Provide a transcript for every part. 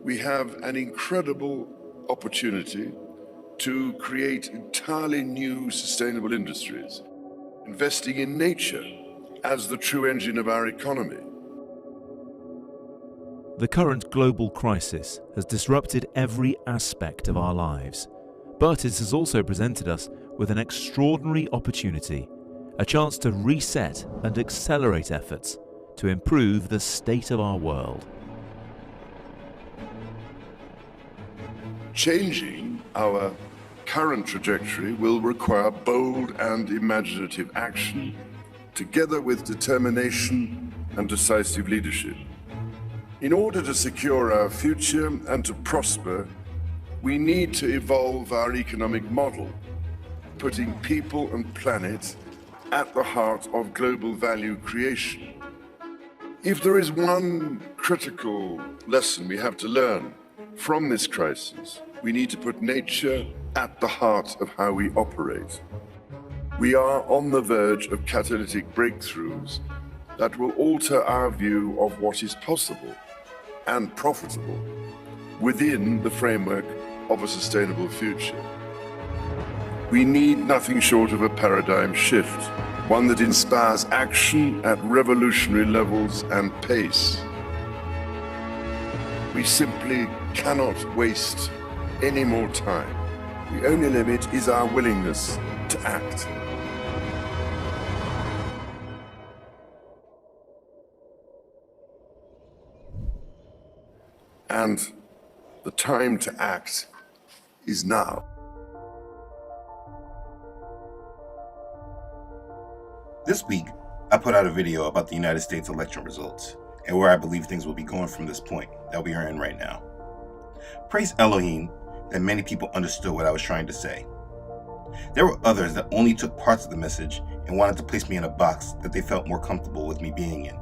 We have an incredible opportunity to create entirely new sustainable industries, investing in nature as the true engine of our economy. The current global crisis has disrupted every aspect of our lives, but it has also presented us with an extraordinary opportunity, a chance to reset and accelerate efforts to improve the state of our world. Changing our current trajectory will require bold and imaginative action, together with determination and decisive leadership. In order to secure our future and to prosper, we need to evolve our economic model, putting people and planet at the heart of global value creation. If there is one critical lesson we have to learn from this crisis, we need to put nature at the heart of how we operate. We are on the verge of catalytic breakthroughs that will alter our view of what is possible and profitable within the framework of a sustainable future. We need nothing short of a paradigm shift, one that inspires action at revolutionary levels and pace. We simply cannot waste any more time. The only limit is our willingness to act. And the time to act is now. This week, I put out a video about the United States election results and where I believe things will be going from this point that we are in right now. Praise Elohim that many people understood what I was trying to say. There were others that only took parts of the message and wanted to place me in a box that they felt more comfortable with me being in.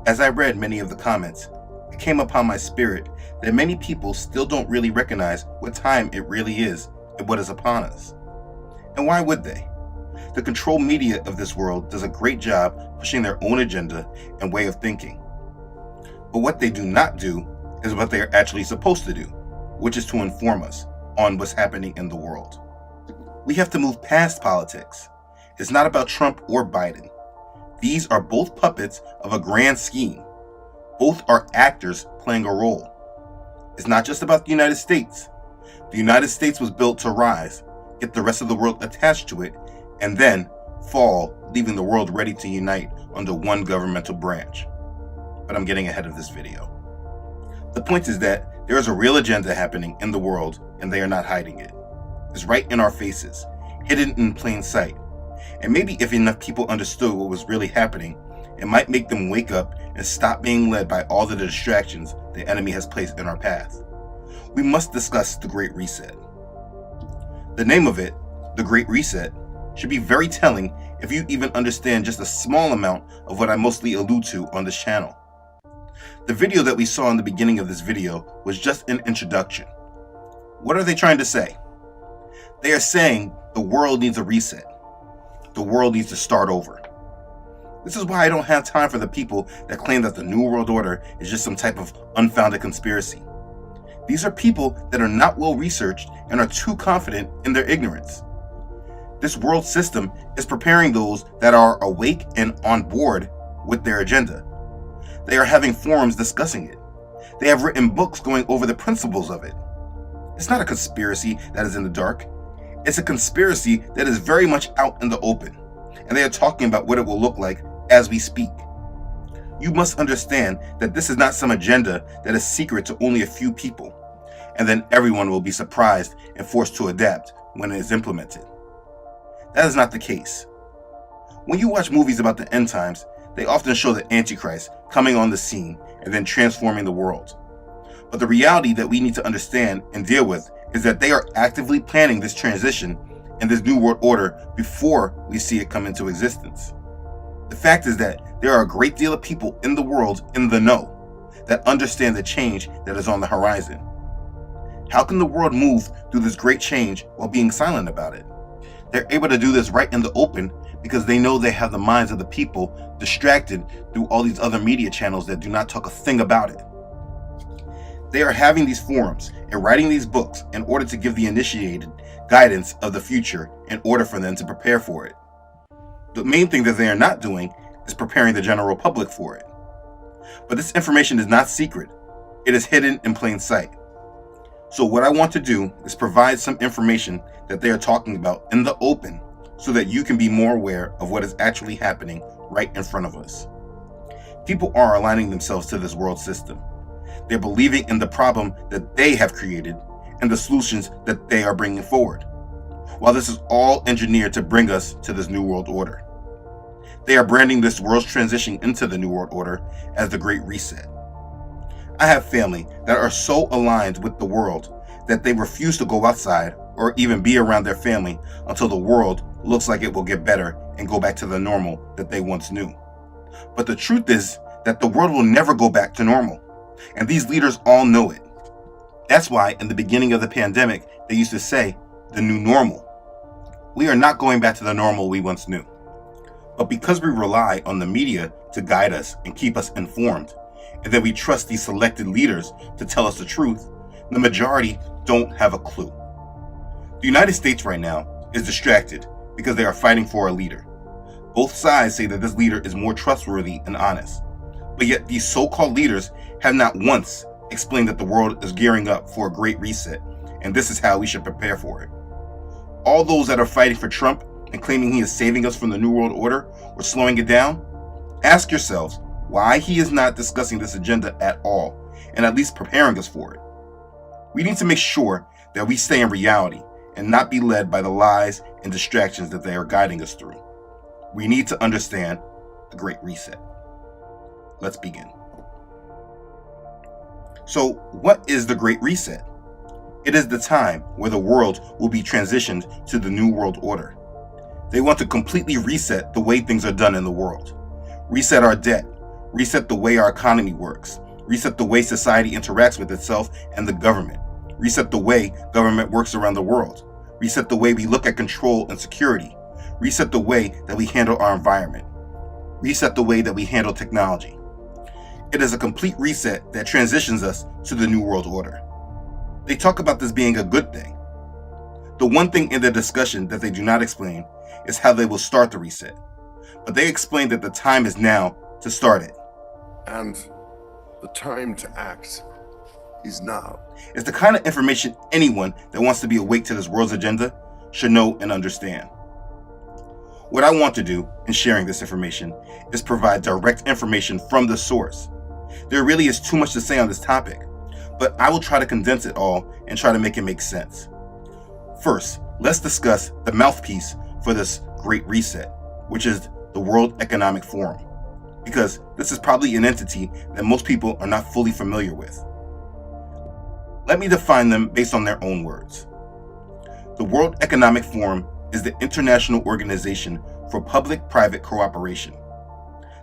As I read many of the comments, it came upon my spirit that many people still don't really recognize what time it really is and what is upon us. And why would they? The control media of this world does a great job pushing their own agenda and way of thinking. But what they do not do is what they are actually supposed to do, which is to inform us on what's happening in the world. We have to move past politics. It's not about Trump or Biden. These are both puppets of a grand scheme. Both are actors playing a role. It's not just about the United States. The United States was built to rise, get the rest of the world attached to it, and then fall, leaving the world ready to unite under one governmental branch. But I'm getting ahead of this video. The point is that there is a real agenda happening in the world, and they are not hiding it. It's right in our faces, hidden in plain sight. And maybe if enough people understood what was really happening, it might make them wake up and stop being led by all the distractions the enemy has placed in our path. We must discuss the Great Reset. The name of it, the Great Reset, should be very telling if you even understand just a small amount of what I mostly allude to on this channel. The video that we saw in the beginning of this video was just an introduction. What are they trying to say? They are saying the world needs a reset. The world needs to start over. This is why I don't have time for the people that claim that the New World Order is just some type of unfounded conspiracy. These are people that are not well researched and are too confident in their ignorance. This world system is preparing those that are awake and on board with their agenda. They are having forums discussing it. They have written books going over the principles of it. It's not a conspiracy that is in the dark. It's a conspiracy that is very much out in the open, and they are talking about what it will look like as we speak. You must understand that this is not some agenda that is secret to only a few people, and then everyone will be surprised and forced to adapt when it is implemented. That is not the case. When you watch movies about the end times, they often show the Antichrist coming on the scene and then transforming the world. But the reality that we need to understand and deal with is that they are actively planning this transition and this new world order before we see it come into existence. The fact is that there are a great deal of people in the world in the know that understand the change that is on the horizon. How can the world move through this great change while being silent about it? They're able to do this right in the open because they know they have the minds of the people distracted through all these other media channels that do not talk a thing about it. They are having these forums and writing these books in order to give the initiated guidance of the future in order for them to prepare for it. The main thing that they are not doing is preparing the general public for it. But this information is not secret. It is hidden in plain sight. So what I want to do is provide some information that they are talking about in the open so that you can be more aware of what is actually happening right in front of us. People are aligning themselves to this world system. They're believing in the problem that they have created and the solutions that they are bringing forward. While this is all engineered to bring us to this new world order. They are branding this world's transition into the new world order as the Great Reset. I have family that are so aligned with the world that they refuse to go outside or even be around their family until the world looks like it will get better and go back to the normal that they once knew. But the truth is that the world will never go back to normal, and these leaders all know it. That's why in the beginning of the pandemic, they used to say, the new normal. We are not going back to the normal we once knew. But because we rely on the media to guide us and keep us informed, and that we trust these selected leaders to tell us the truth, the majority don't have a clue. The United States right now is distracted because they are fighting for a leader. Both sides say that this leader is more trustworthy and honest, but yet these so-called leaders have not once explained that the world is gearing up for a great reset, and this is how we should prepare for it. All those that are fighting for Trump and claiming he is saving us from the New World Order or slowing it down, ask yourselves why he is not discussing this agenda at all and at least preparing us for it. We need to make sure that we stay in reality and not be led by the lies and distractions that they are guiding us through. We need to understand the Great Reset. Let's begin. So, what is the Great Reset? It is the time where the world will be transitioned to the New World Order. They want to completely reset the way things are done in the world. Reset our debt, reset the way our economy works, reset the way society interacts with itself and the government, reset the way government works around the world, reset the way we look at control and security, reset the way that we handle our environment, reset the way that we handle technology. It is a complete reset that transitions us to the New World Order. They talk about this being a good thing. The one thing in their discussion that they do not explain is how they will start the reset. But they explain that the time is now to start it. And the time to act is now. It's the kind of information anyone that wants to be awake to this world's agenda should know and understand. What I want to do in sharing this information is provide direct information from the source. There really is too much to say on this topic, but I will try to condense it all and try to make it make sense. First, let's discuss the mouthpiece for this Great Reset, which is the World Economic Forum, because this is probably an entity that most people are not fully familiar with. Let me define them based on their own words. The World Economic Forum is the international organization for public-private cooperation.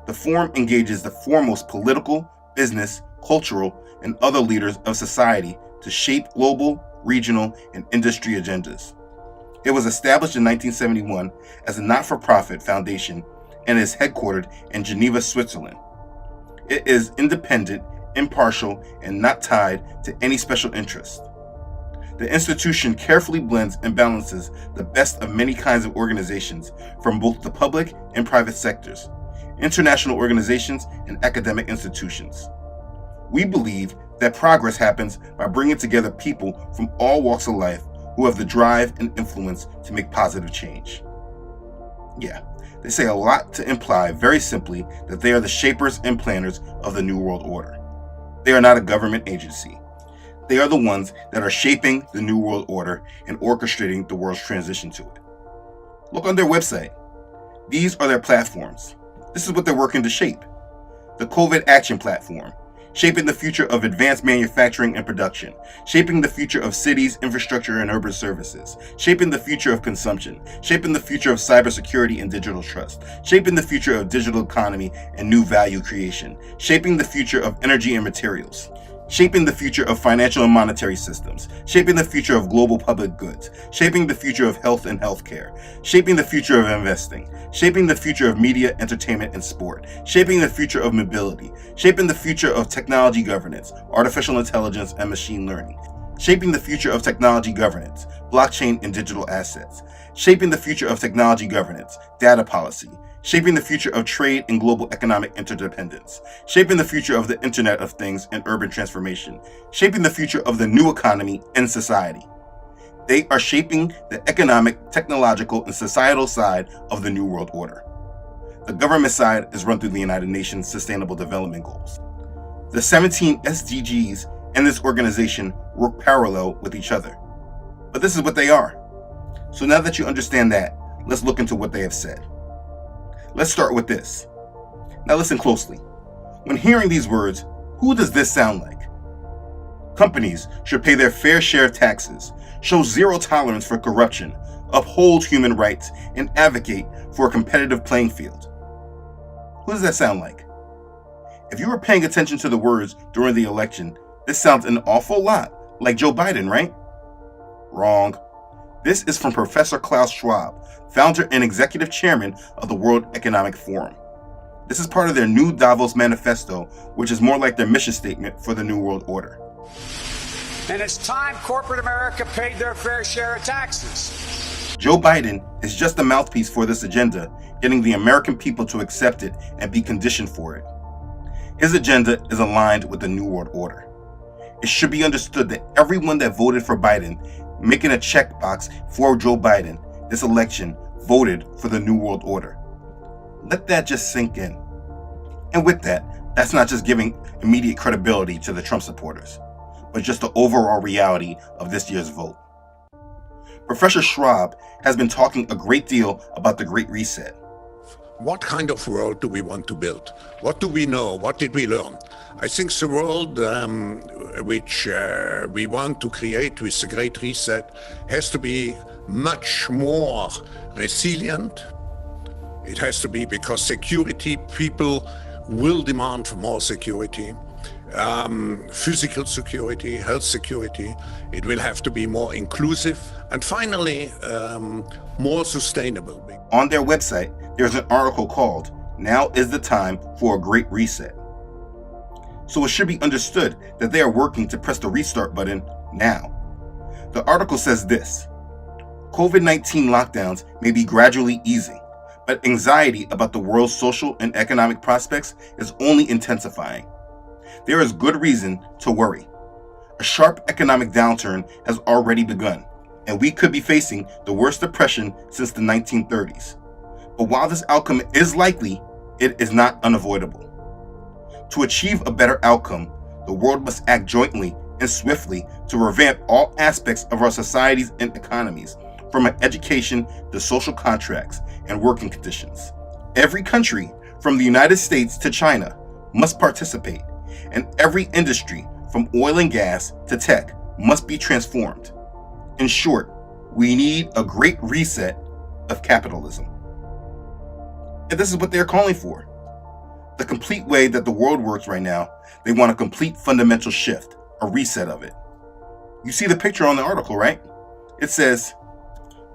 The forum engages the foremost political, business, cultural, and other leaders of society to shape global, regional, and industry agendas. It was established in 1971 as a not-for-profit foundation and is headquartered in Geneva, Switzerland. It is independent, impartial, and not tied to any special interest. The institution carefully blends and balances the best of many kinds of organizations from both the public and private sectors, international organizations, and academic institutions. We believe that progress happens by bringing together people from all walks of life who have the drive and influence to make positive change. Yeah, they say a lot to imply very simply that they are the shapers and planners of the New World Order. They are not a government agency. They are the ones that are shaping the New World Order and orchestrating the world's transition to it. Look on their website. These are their platforms. This is what they're working to shape. The COVID Action Platform, shaping the future of advanced manufacturing and production, shaping the future of cities, infrastructure, and urban services, shaping the future of consumption, shaping the future of cybersecurity and digital trust, shaping the future of digital economy and new value creation, shaping the future of energy and materials. shaping the future of financial and monetary systems, shaping the future of global public goods, shaping the future of health and healthcare, shaping the future of investing, shaping the future of media, entertainment, and sport, shaping the future of mobility, shaping the future of technology governance, artificial intelligence, and machine learning, shaping the future of technology governance, blockchain and digital assets, shaping the future of technology governance, data policy, shaping the future of trade and global economic interdependence, shaping the future of the Internet of Things and urban transformation, shaping the future of the new economy and society. They are shaping the economic, technological, and societal side of the New World Order. The government side is run through the United Nations Sustainable Development Goals. The 17 SDGs and this organization work parallel with each other. But this is what they are. So now that you understand that, let's look into what they have said. Let's start with this. Now listen closely. When hearing these words, who does this sound like? Companies should pay their fair share of taxes, show zero tolerance for corruption, uphold human rights, and advocate for a competitive playing field. Who does that sound like? If you were paying attention to the words during the election, this sounds an awful lot like Joe Biden, right? Wrong. This is from Professor Klaus Schwab, founder and executive chairman of the World Economic Forum. This is part of their new Davos Manifesto, which is more like their mission statement for the New World Order. And it's time corporate America paid their fair share of taxes. Joe Biden is just a mouthpiece for this agenda, getting the American people to accept it and be conditioned for it. His agenda is aligned with the New World Order. It should be understood that everyone that voted for Biden, making a checkbox for Joe Biden this election, voted for the New World Order. Let that just sink in. And with that, that's not just giving immediate credibility to the Trump supporters, but just the overall reality of this year's vote. Professor Schwab has been talking a great deal about the Great Reset. What kind of world do we want to build? What do we know? What did we learn? I think the world which we want to create with the Great Reset has to be much more resilient. It has to be because security, people will demand more security. Physical security, health security. It will have to be more inclusive and finally more sustainable. On their website, there's an article called "Now is the Time for a Great Reset." So it should be understood that they are working to press the restart button now. The article says this: COVID-19 lockdowns may be gradually easing, but anxiety about the world's social and economic prospects is only intensifying. There is good reason to worry. A sharp economic downturn has already begun, and we could be facing the worst depression since the 1930s. But while this outcome is likely, it is not unavoidable. To achieve a better outcome, the world must act jointly and swiftly to revamp all aspects of our societies and economies, from education to social contracts and working conditions. Every country, from the United States to China, must participate, and every industry, from oil and gas to tech, must be transformed. In short, we need a great reset of capitalism. And this is what they're calling for. The complete way that the world works right now, they want a complete fundamental shift, a reset of it. You see the picture on the article, right? It says,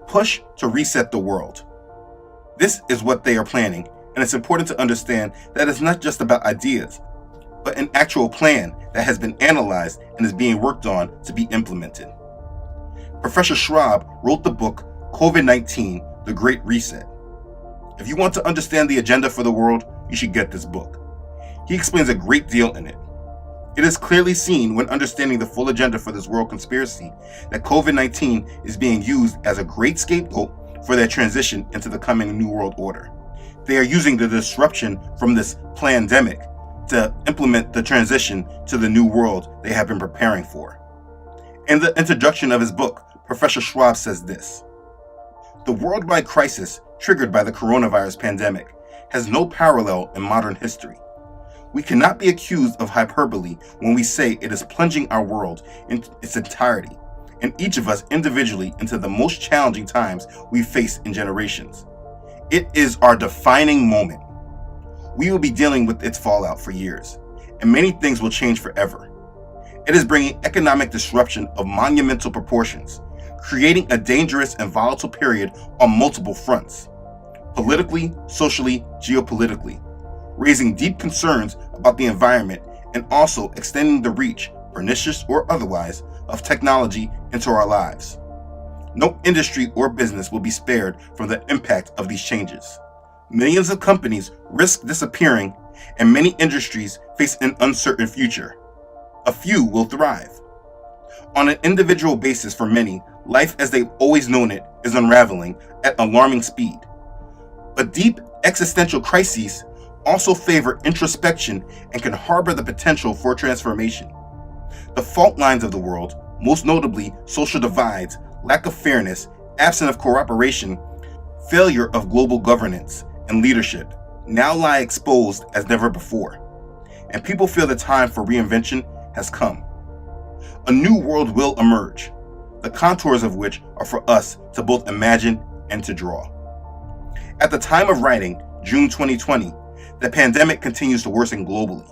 push to reset the world. This is what they are planning, and it's important to understand that it's not just about ideas, but an actual plan that has been analyzed and is being worked on to be implemented. Professor Schwab wrote the book COVID-19, The Great Reset. If you want to understand the agenda for the world, you should get this book. He explains a great deal in it. It is clearly seen when understanding the full agenda for this world conspiracy that COVID-19 is being used as a great scapegoat for their transition into the coming New World Order. They are using the disruption from this plandemic to implement the transition to the new world they have been preparing for. In the introduction of his book, Professor Schwab says this: the worldwide crisis triggered by the coronavirus pandemic has no parallel in modern history. We cannot be accused of hyperbole when we say it is plunging our world in its entirety, and each of us individually, into the most challenging times we've faced in generations. It is our defining moment. We will be dealing with its fallout for years, and many things will change forever. It is bringing economic disruption of monumental proportions, creating a dangerous and volatile period on multiple fronts, politically, socially, geopolitically, raising deep concerns about the environment and also extending the reach, pernicious or otherwise, of technology into our lives. No industry or business will be spared from the impact of these changes. Millions of companies risk disappearing, and many industries face an uncertain future. A few will thrive. On an individual basis for many, life as they've always known it is unraveling at alarming speed. But deep existential crises also favor introspection and can harbor the potential for transformation. The fault lines of the world, most notably social divides, lack of fairness, absence of cooperation, failure of global governance and leadership, now lie exposed as never before, and people feel the time for reinvention has come. A new world will emerge, the contours of which are for us to both imagine and to draw. At the time of writing, June 2020, the pandemic continues to worsen globally.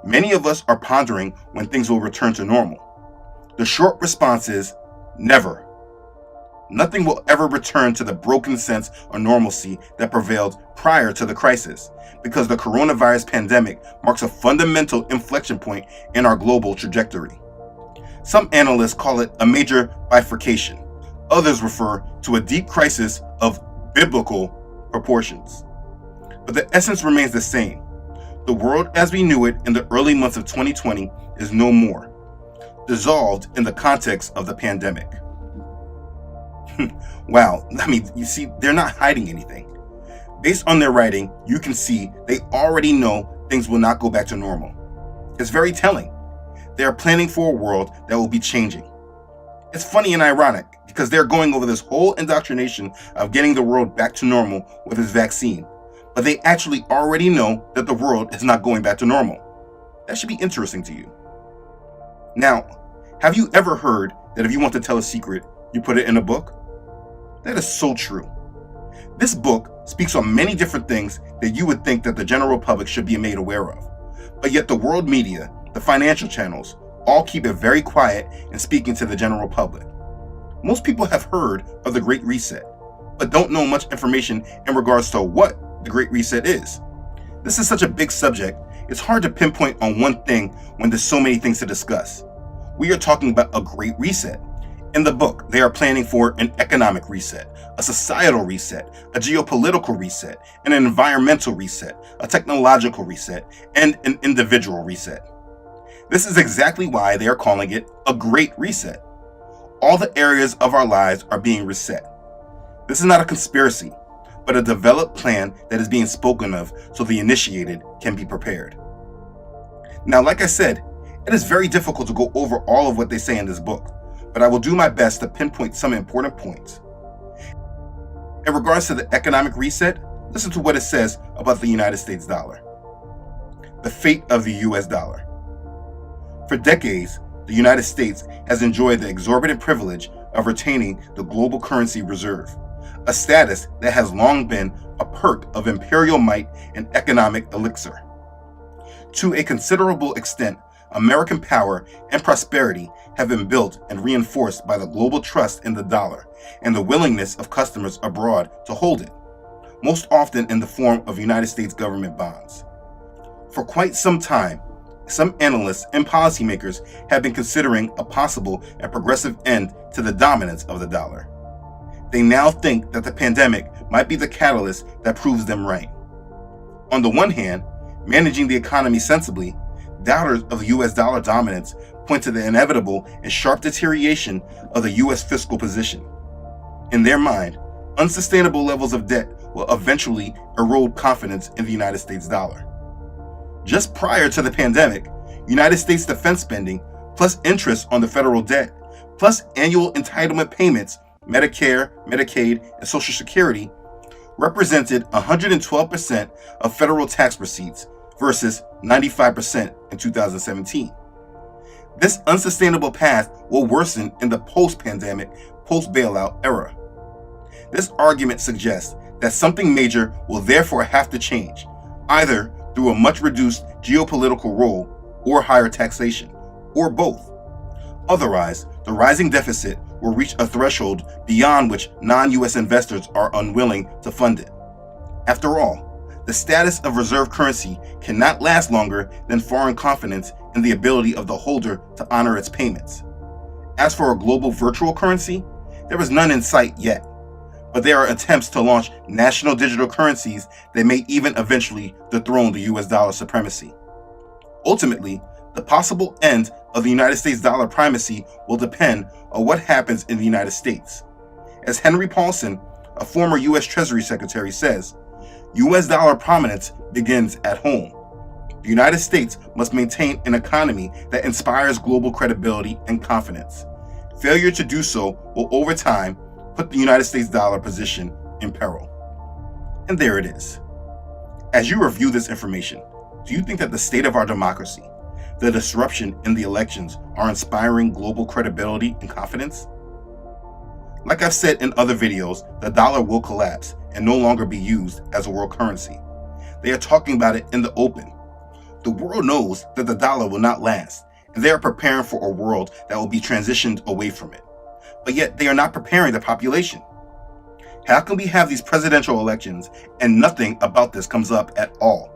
Many of us are pondering when things will return to normal. The short response is never. Nothing will ever return to the broken sense of normalcy that prevailed prior to the crisis, because the coronavirus pandemic marks a fundamental inflection point in our global trajectory. Some analysts call it a major bifurcation. Others refer to a deep crisis of biblical proportions. But the essence remains the same. The world as we knew it in the early months of 2020 is no more, dissolved in the context of the pandemic. Wow, you see, they're not hiding anything. Based on their writing, you can see they already know things will not go back to normal. It's very telling. They are planning for a world that will be changing. It's funny and ironic because they're going over this whole indoctrination of getting the world back to normal with this vaccine, but they actually already know that the world is not going back to normal. That should be interesting to you. Now, have you ever heard that if you want to tell a secret, you put it in a book? That is so true. This book speaks on many different things that you would think that the general public should be made aware of. But yet the world media, the financial channels, all keep it very quiet in speaking to the general public. Most people have heard of the Great Reset, but don't know much information in regards to what the Great Reset is. This is such a big subject, it's hard to pinpoint on one thing when there's so many things to discuss. We are talking about a Great Reset. In the book, they are planning for an economic reset, a societal reset, a geopolitical reset, an environmental reset, a technological reset, and an individual reset. This is exactly why they are calling it a Great Reset. All the areas of our lives are being reset. This is not a conspiracy, but a developed plan that is being spoken of so the initiated can be prepared. Now, like I said, it is very difficult to go over all of what they say in this book, but I will do my best to pinpoint some important points. In regards to the economic reset, listen to what it says about the United States dollar. The fate of the US dollar. For decades, the United States has enjoyed the exorbitant privilege of retaining the global currency reserve, a status that has long been a perk of imperial might and economic elixir. To a considerable extent, American power and prosperity have been built and reinforced by the global trust in the dollar and the willingness of customers abroad to hold it, most often in the form of United States government bonds. For quite some time, some analysts and policymakers have been considering a possible and progressive end to the dominance of the dollar. They now think that the pandemic might be the catalyst that proves them right. On the one hand, managing the economy sensibly, doubters of the US dollar dominance point to the inevitable and sharp deterioration of the US fiscal position. In their mind, unsustainable levels of debt will eventually erode confidence in the United States dollar. Just prior to the pandemic, United States defense spending, plus interest on the federal debt, plus annual entitlement payments, Medicare, Medicaid, and Social Security, represented 112% of federal tax receipts versus 95% in 2017. This unsustainable path will worsen in the post-pandemic, post-bailout era. This argument suggests that something major will therefore have to change, either through a much reduced geopolitical role or higher taxation, or both. Otherwise, the rising deficit will reach a threshold beyond which non-US investors are unwilling to fund it. After all, the status of reserve currency cannot last longer than foreign confidence in the ability of the holder to honor its payments. As for a global virtual currency, there is none in sight yet, but there are attempts to launch national digital currencies that may even eventually dethrone the US dollar supremacy. Ultimately, the possible end of the United States dollar primacy will depend on what happens in the United States. As Henry Paulson, a former US Treasury Secretary, says, US dollar prominence begins at home. The United States must maintain an economy that inspires global credibility and confidence. Failure to do so will, over time, put the United States dollar position in peril. And there it is. As you review this information, do you think that the state of our democracy, the disruption in the elections, are inspiring global credibility and confidence? Like I've said in other videos, the dollar will collapse and no longer be used as a world currency. They are talking about it in the open. The world knows that the dollar will not last, and they are preparing for a world that will be transitioned away from it. But yet they are not preparing the population. How can we have these presidential elections and nothing about this comes up at all?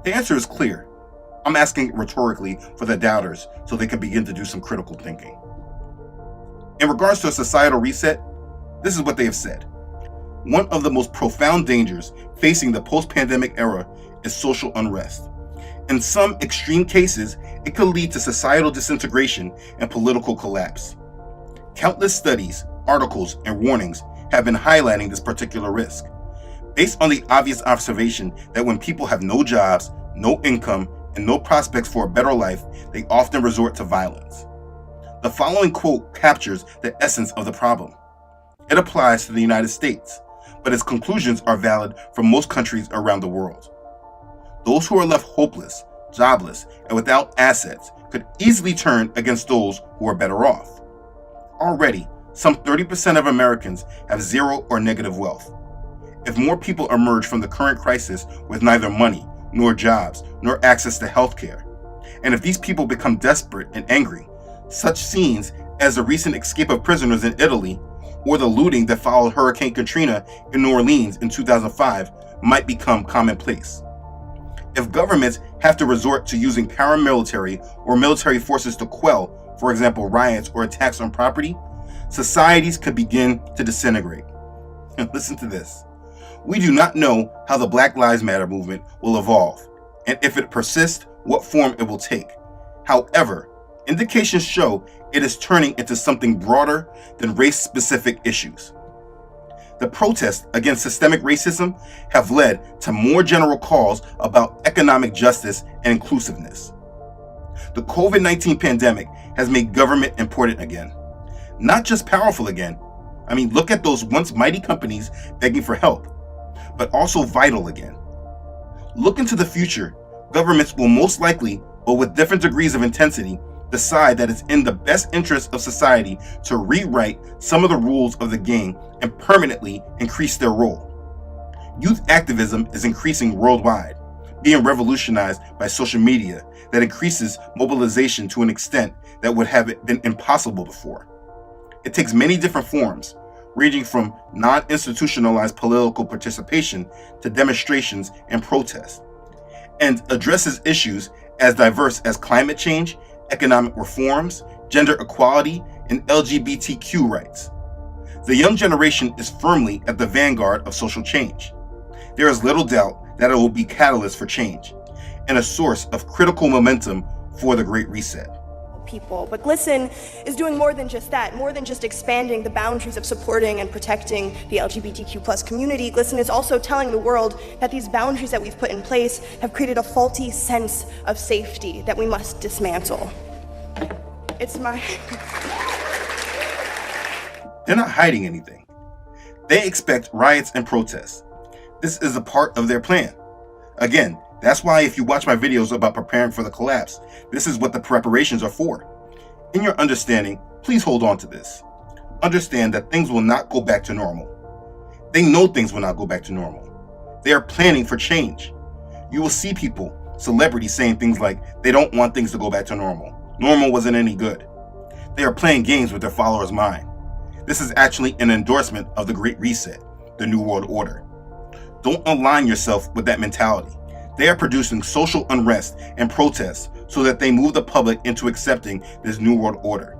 The answer is clear. I'm asking rhetorically for the doubters so they can begin to do some critical thinking. In regards to a societal reset, this is what they have said. One of the most profound dangers facing the post-pandemic era is social unrest. In some extreme cases, it could lead to societal disintegration and political collapse. Countless studies, articles, and warnings have been highlighting this particular risk, based on the obvious observation that when people have no jobs, no income, and no prospects for a better life, they often resort to violence. The following quote captures the essence of the problem. It applies to the United States, but its conclusions are valid for most countries around the world. Those who are left hopeless, jobless, and without assets could easily turn against those who are better off. Already, some 30% of Americans have zero or negative wealth. If more people emerge from the current crisis with neither money, nor jobs, nor access to health care, and if these people become desperate and angry, such scenes as the recent escape of prisoners in Italy or the looting that followed Hurricane Katrina in New Orleans in 2005 might become commonplace. If governments have to resort to using paramilitary or military forces to quell, for example, riots or attacks on property, societies could begin to disintegrate. And listen to this. We do not know how the Black Lives Matter movement will evolve, and if it persists, what form it will take. However, indications show it is turning into something broader than race-specific issues. The protests against systemic racism have led to more general calls about economic justice and inclusiveness. The COVID-19 pandemic has made government important again, not just powerful again. I mean, look at those once mighty companies begging for help, but also vital again. Look into the future. Governments will most likely, but with different degrees of intensity, decide that it's in the best interest of society to rewrite some of the rules of the game and permanently increase their role. Youth activism is increasing worldwide, being revolutionized by social media that increases mobilization to an extent that would have been impossible before. It takes many different forms, ranging from non-institutionalized political participation to demonstrations and protests, and addresses issues as diverse as climate change, economic reforms, gender equality, and LGBTQ rights. The young generation is firmly at the vanguard of social change. There is little doubt that it will be a catalyst for change and a source of critical momentum for the Great Reset. People. But GLSEN is doing more than just that, more than just expanding the boundaries of supporting and protecting the LGBTQ+ community. GLSEN is also telling the world that these boundaries that we've put in place have created a faulty sense of safety that we must dismantle. They're not hiding anything. They expect riots and protests. This is a part of their plan. Again, that's why if you watch my videos about preparing for the collapse, this is what the preparations are for. In your understanding, please hold on to this. Understand that things will not go back to normal. They know things will not go back to normal. They are planning for change. You will see people, celebrities, saying things like they don't want things to go back to normal, normal wasn't any good. They are playing games with their followers' mind. This is actually an endorsement of the Great Reset, the New World Order. Don't align yourself with that mentality. They are producing social unrest and protests so that they move the public into accepting this New World Order.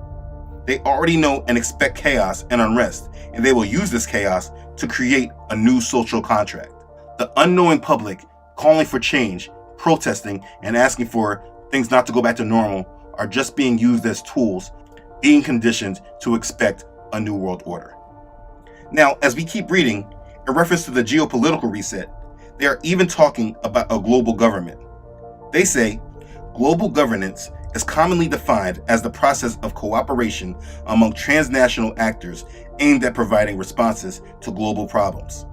They already know and expect chaos and unrest, and they will use this chaos to create a new social contract. The unknowing public calling for change, protesting, and asking for things not to go back to normal are just being used as tools, being conditioned to expect a new world order. Now, as we keep reading, in reference to the geopolitical reset, they are even talking about a global government. They say, global governance is commonly defined as the process of cooperation among transnational actors aimed at providing responses to global problems.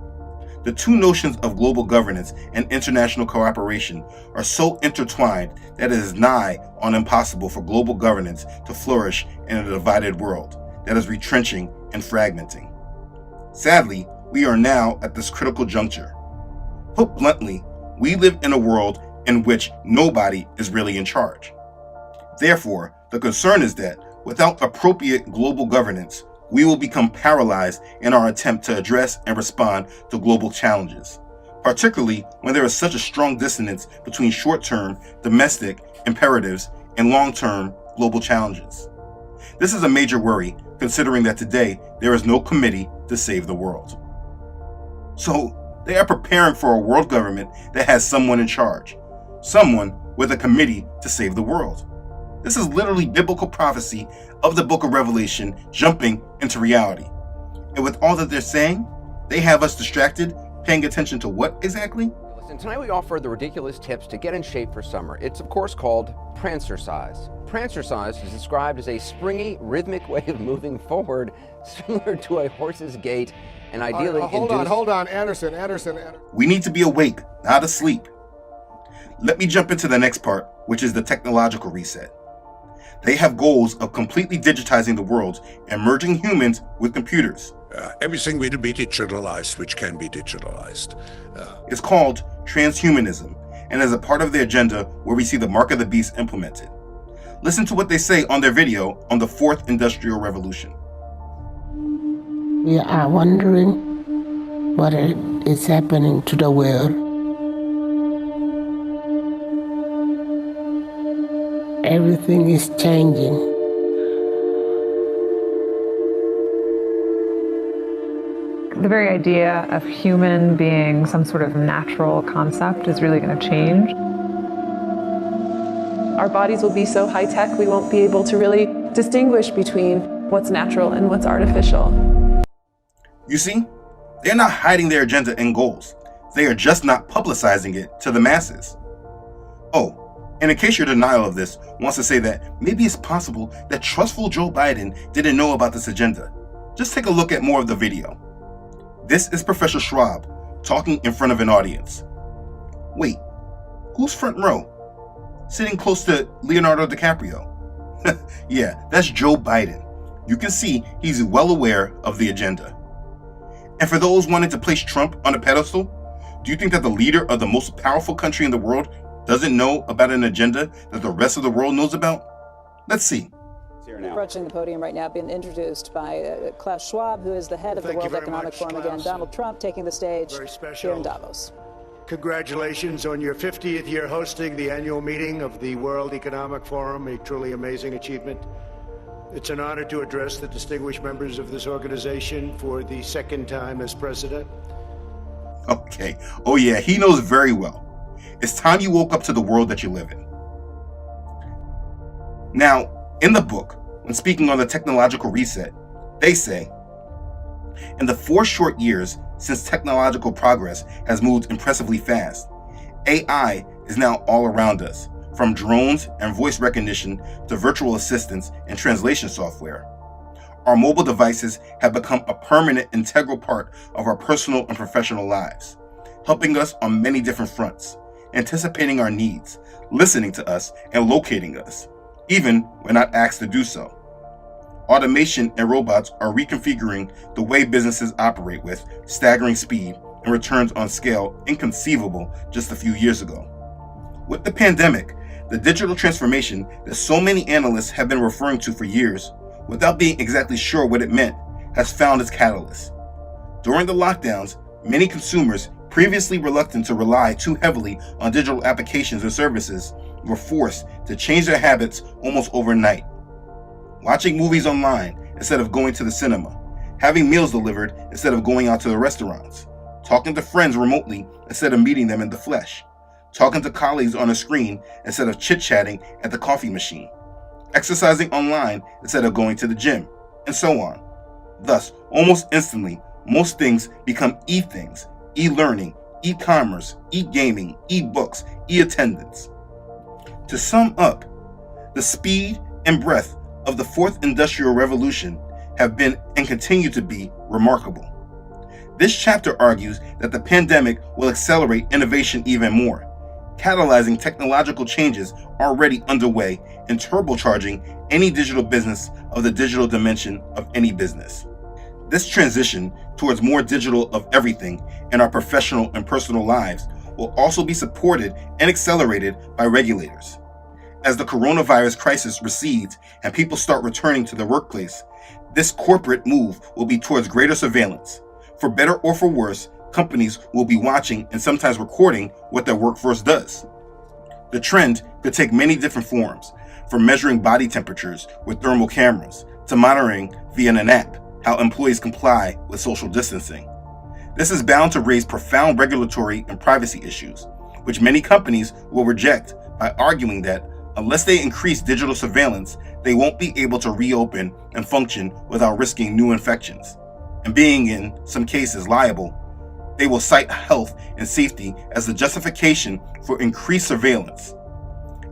The two notions of global governance and international cooperation are so intertwined that it is nigh on impossible for global governance to flourish in a divided world that is retrenching and fragmenting. Sadly, we are now at this critical juncture. Put bluntly, we live in a world in which nobody is really in charge. Therefore, the concern is that without appropriate global governance, we will become paralyzed in our attempt to address and respond to global challenges, particularly when there is such a strong dissonance between short-term, domestic imperatives and long-term global challenges. This is a major worry, considering that today there is no committee to save the world. So, they are preparing for a world government that has someone in charge, someone with a committee to save the world. This is literally biblical prophecy of the book of Revelation jumping into reality. And with all that they're saying, they have us distracted, paying attention to what exactly? Listen, tonight we offer the ridiculous tips to get in shape for summer. It's of course called prancercise. Prancercise is described as a springy, rhythmic way of moving forward, similar to a horse's gait, and ideally hold on, Anderson. We need to be awake, not asleep. Let me jump into the next part, which is the technological reset. They have goals of completely digitizing the world and merging humans with computers. Everything will be digitalized, which can be digitalized. It's called transhumanism, and is a part of their agenda where we see the mark of the beast implemented. Listen to what they say on their video on the Fourth Industrial Revolution. We are wondering what is happening to the world. Everything is changing. The very idea of human being some sort of natural concept is really going to change. Our bodies will be so high-tech we won't be able to really distinguish between what's natural and what's artificial. You see, they're not hiding their agenda and goals. They are just not publicizing it to the masses. Oh, and in case your denial of this wants to say that maybe it's possible that trustful Joe Biden didn't know about this agenda, just take a look at more of the video. This is Professor Schwab talking in front of an audience. Wait, who's front row? Sitting close to Leonardo DiCaprio. Yeah, that's Joe Biden. You can see he's well aware of the agenda. And for those wanting to place Trump on a pedestal, do you think that the leader of the most powerful country in the world doesn't know about an agenda that the rest of the world knows about? Let's see. Approaching the podium right now, being introduced by Klaus Schwab, who is the head of the World Economic Forum again. Donald Trump taking the stage here in Davos. Congratulations on your 50th year hosting the annual meeting of the World Economic Forum, a truly amazing achievement. It's an honor to address the distinguished members of this organization for the second time as president. Okay. Oh yeah, he knows very well. It's time you woke up to the world that you live in. Now, in the book, when speaking on the technological reset, they say, in the 4 short years since technological progress has moved impressively fast, AI is now all around us, from drones and voice recognition to virtual assistants and translation software. Our mobile devices have become a permanent, integral part of our personal and professional lives, helping us on many different fronts, anticipating our needs, listening to us, and locating us, even when not asked to do so. Automation and robots are reconfiguring the way businesses operate with staggering speed and returns on scale inconceivable just a few years ago. With the pandemic, The digital transformation that so many analysts have been referring to for years, without being exactly sure what it meant, has found its catalyst. During the lockdowns, many consumers, previously reluctant to rely too heavily on digital applications or services, were forced to change their habits almost overnight. Watching movies online instead of going to the cinema, having meals delivered instead of going out to the restaurants, talking to friends remotely instead of meeting them in the flesh, talking to colleagues on a screen instead of chit-chatting at the coffee machine, exercising online instead of going to the gym, and so on. Thus, almost instantly, most things become e-things, e-learning, e-commerce, e-gaming, e-books, e-attendance. To sum up, the speed and breadth of the fourth industrial revolution have been and continue to be remarkable. This chapter argues that the pandemic will accelerate innovation even more, catalyzing technological changes already underway and turbocharging any digital business of the digital dimension of any business. This transition towards more digital of everything in our professional and personal lives will also be supported and accelerated by regulators. As the coronavirus crisis recedes and people start returning to the workplace, this corporate move will be towards greater surveillance. For better or for worse, companies will be watching and sometimes recording what their workforce does. The trend could take many different forms, from measuring body temperatures with thermal cameras to monitoring via an app how employees comply with social distancing. This is bound to raise profound regulatory and privacy issues, which many companies will reject by arguing that unless they increase digital surveillance, they won't be able to reopen and function without risking new infections. And being, in some cases, liable, they will cite health and safety as the justification for increased surveillance.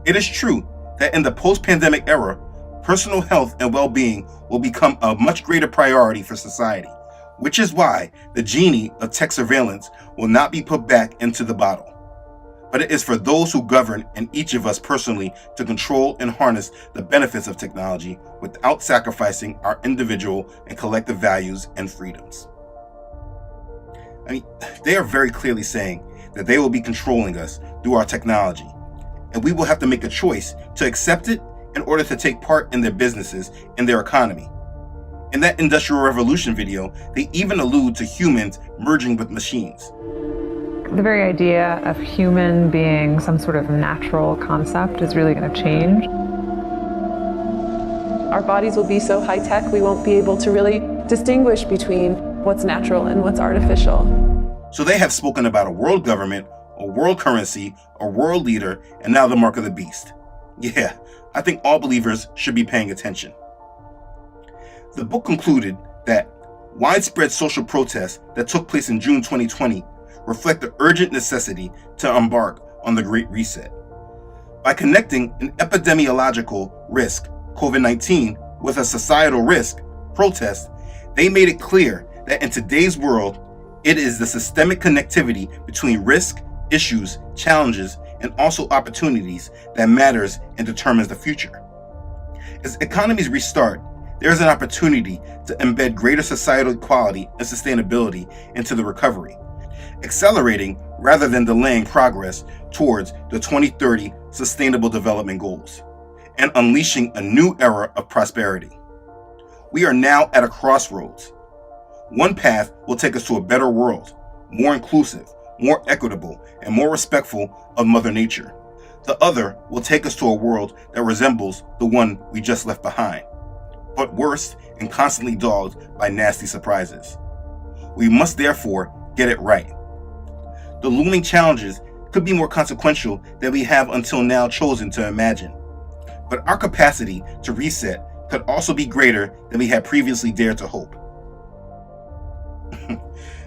It is true that in the post-pandemic era, personal health and well-being will become a much greater priority for society, which is why the genie of tech surveillance will not be put back into the bottle. But it is for those who govern and each of us personally to control and harness the benefits of technology without sacrificing our individual and collective values and freedoms. They are very clearly saying that they will be controlling us through our technology, and we will have to make a choice to accept it in order to take part in their businesses and their economy. In that Industrial Revolution video, they even allude to humans merging with machines. The very idea of human being some sort of natural concept is really going to change. Our bodies will be so high-tech we won't be able to really distinguish between what's natural and what's artificial. So they have spoken about a world government, a world currency, a world leader, and now the mark of the beast. Yeah, I think all believers should be paying attention. The book concluded that widespread social protests that took place in June 2020 reflect the urgent necessity to embark on the Great Reset. By connecting an epidemiological risk, COVID-19, with a societal risk, protest, they made it clear that in today's world, it is the systemic connectivity between risk, issues, challenges, and also opportunities that matters and determines the future. As economies restart, there is an opportunity to embed greater societal equality and sustainability into the recovery, accelerating rather than delaying progress towards the 2030 Sustainable Development Goals, and unleashing a new era of prosperity. We are now at a crossroads. One path will take us to a better world, more inclusive, more equitable, and more respectful of Mother Nature. The other will take us to a world that resembles the one we just left behind, but worse and constantly dogged by nasty surprises. We must therefore get it right. The looming challenges could be more consequential than we have until now chosen to imagine, but our capacity to reset could also be greater than we had previously dared to hope.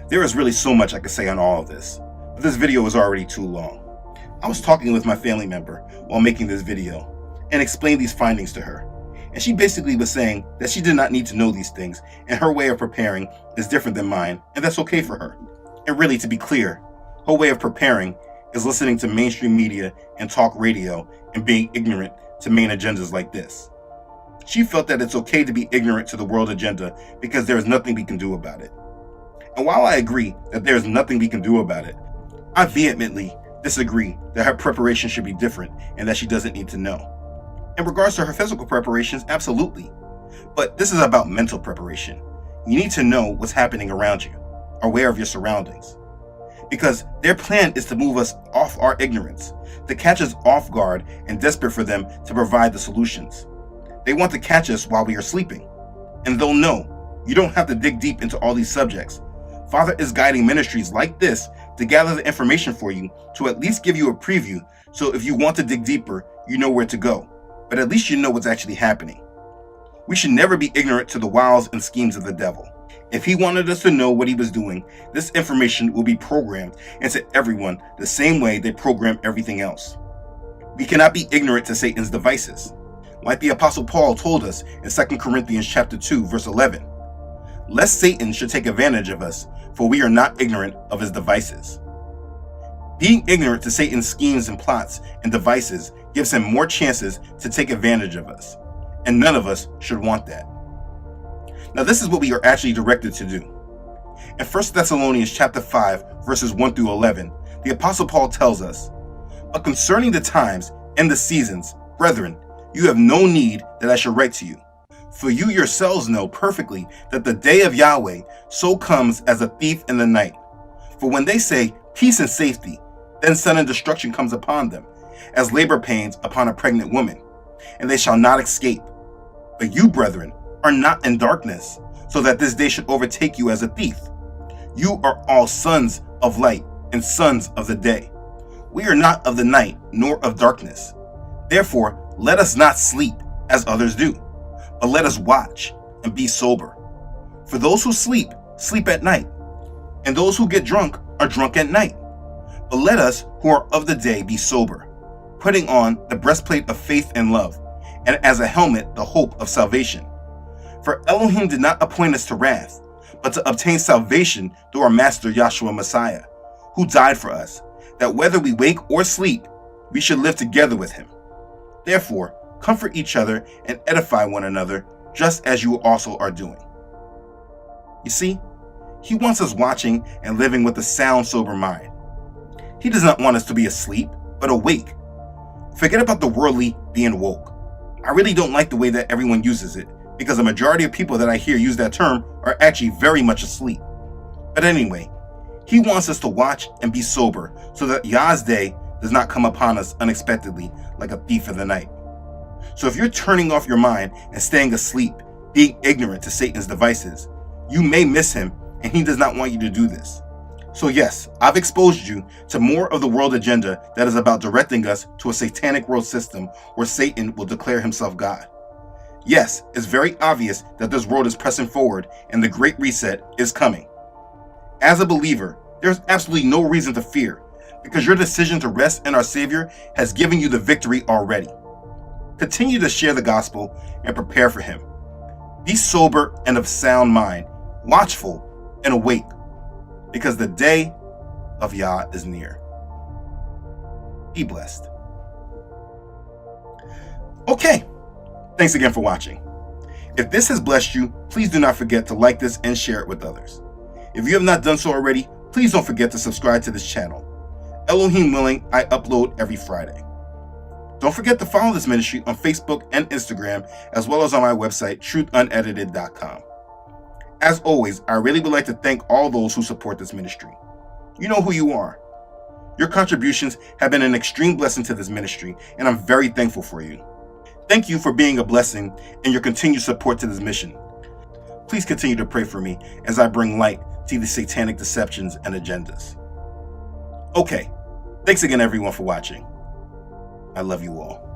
There is really so much I could say on all of this, but this video is already too long. I was talking with my family member while making this video and explained these findings to her, and she basically was saying that she did not need to know these things and her way of preparing is different than mine, and that's okay for her. And really, to be clear, her way of preparing is listening to mainstream media and talk radio and being ignorant to main agendas like this. She felt that it's okay to be ignorant to the world agenda because there is nothing we can do about it. And while I agree that there is nothing we can do about it, I vehemently disagree that her preparation should be different and that she doesn't need to know. In regards to her physical preparations, absolutely. But this is about mental preparation. You need to know what's happening around you, aware of your surroundings. Because their plan is to move us off our ignorance, to catch us off guard and desperate for them to provide the solutions. They want to catch us while we are sleeping. And they'll know you don't have to dig deep into all these subjects. Father is guiding ministries like this to gather the information for you, to at least give you a preview, so if you want to dig deeper, you know where to go. But at least you know what's actually happening. We should never be ignorant to the wiles and schemes of the devil. If he wanted us to know what he was doing, this information will be programmed into everyone the same way they program everything else. We cannot be ignorant to Satan's devices. Like the Apostle Paul told us in 2 Corinthians chapter 2, verse 11, lest Satan should take advantage of us, for we are not ignorant of his devices. Being ignorant to Satan's schemes and plots and devices gives him more chances to take advantage of us, and none of us should want that. Now this is what we are actually directed to do. In 1 Thessalonians chapter 5, verses 1 through 11, the Apostle Paul tells us, but concerning the times and the seasons, brethren, you have no need that I should write to you. For you yourselves know perfectly that the day of Yahweh so comes as a thief in the night. For when they say peace and safety, then sudden destruction comes upon them, as labor pains upon a pregnant woman, and they shall not escape. But you, brethren, are not in darkness, so that this day should overtake you as a thief. You are all sons of light and sons of the day. We are not of the night, nor of darkness. Therefore, let us not sleep as others do, but let us watch and be sober. For those who sleep, sleep at night, and those who get drunk are drunk at night. But let us who are of the day be sober, putting on the breastplate of faith and love, and as a helmet the hope of salvation. For Elohim did not appoint us to wrath, but to obtain salvation through our Master Yahshua Messiah, who died for us, that whether we wake or sleep, we should live together with him. Therefore, comfort each other and edify one another, just as you also are doing. You see, he wants us watching and living with a sound, sober mind. He does not want us to be asleep, but awake. Forget about the worldly being woke. I really don't like the way that everyone uses it, because the majority of people that I hear use that term are actually very much asleep. But anyway, he wants us to watch and be sober so that Yah's day does not come upon us unexpectedly like a thief in the night. So if you're turning off your mind and staying asleep, being ignorant to Satan's devices, you may miss him, and he does not want you to do this. So yes, I've exposed you to more of the world agenda that is about directing us to a satanic world system where Satan will declare himself God. Yes, it's very obvious that this world is pressing forward and the Great Reset is coming. As a believer, there's absolutely no reason to fear, because your decision to rest in our Savior has given you the victory already. Continue to share the gospel and prepare for him. Be sober and of sound mind, watchful and awake, because the day of Yah is near. Be blessed. Okay, thanks again for watching. If this has blessed you, please do not forget to like this and share it with others. If you have not done so already, please don't forget to subscribe to this channel. Elohim willing, I upload every Friday. Don't forget to follow this ministry on Facebook and Instagram, as well as on my website, Truthunedited.com. As always, I really would like to thank all those who support this ministry. You know who you are. Your contributions have been an extreme blessing to this ministry, and I'm very thankful for you. Thank you for being a blessing and your continued support to this mission. Please continue to pray for me as I bring light to these satanic deceptions and agendas. Okay, thanks again everyone for watching. I love you all.